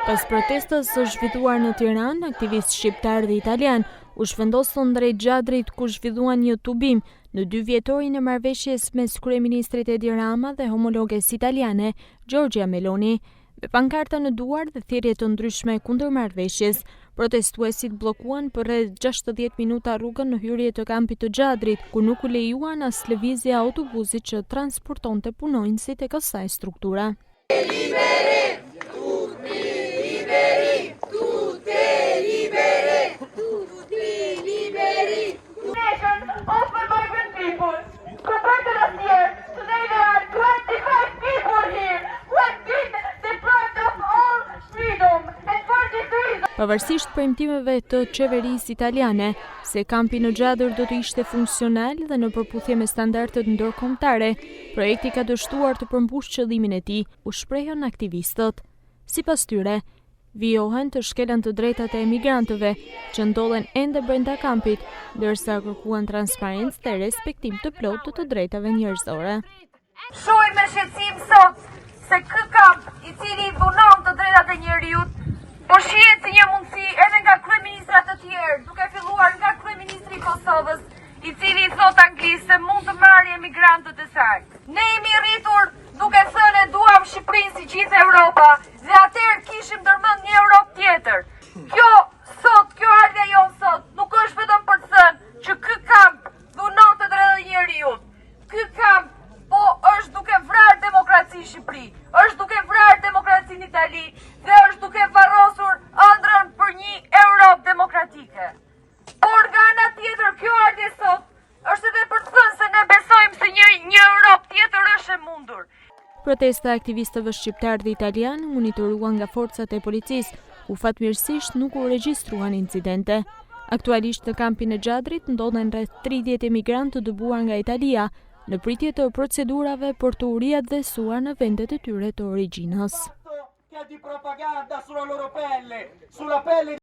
Pas protestës së zhvilluar në Tiranë, aktivistë shqiptar dhe italian u shvendosën drejt Xhadrit ku zhvilluan një tubim në 2 vjetorin e marrëveshjes mes kryeministrit Edi Rama dhe homologes italiane Giorgia Meloni. Me pankarta në duar dhe thirrje të ndryshme kundër marrëveshjes, protestuesit bllokuan për rreth 60 minuta rrugën në hyrje të kampit të Xhadrit, ku nuk u lejuan as lëvizja autobusit që transportonte punonjësit e kësaj struktura. Pavarësisht premtimeve të qeverisë italiane se kampi në Xhadër do të ishte funksional dhe në përputhje me standardet ndërkombëtare, projekti ka dështuar të përmbushë qëllimin e tij, u shprehën aktivistët. Sipas tyre, vijohen të shkelen të drejtat e emigrantëve që ndodhen ende brenda kampit, ndërsa kërkuan transparencë dhe respektim të plotë të drejtave njerëzore. Shohim me shqetësim sot se ky kamp, i cili dhunon të drejtat e njerëzit, po shihet si një mundësi edhe nga kryeministra të tjerë, duke filluar nga kryeministri i Kosovës, i cili i thot anglisht se mund të marrë emigrantët e saj. Ne jemi rritur duke thënë duam Shqipërinë si gjithë Europa, dhe atëherë kishim ndërmend një Europë tjetër. Kjo ardha jon sot, nuk është vetëm për të thënë që ky kamp dhunon të drejtat e njerëzit. Ky kamp po është duke vrarë demokraci në Shqipëri, është duke vrarë demokracinë në Itali dhe është duke varrosur ëndrrën për një Europë demokratike. Por nga ana tjetër, kjo ardhje sot është edhe për të thënë se ne besojmë se një Europë tjetër është e mundur. Protesta e aktivistëve shqiptar dhe italian monitoruan nga forcat e policisë, ku fatmirësisht nuk u regjistruan incidente. Aktualisht në kampin e Xhadrit ndodhen rreth 30 emigrantë të dëbuar nga Italia, në pritje të procedurave për të u riadhesuar në vendet e tyre të origjinës.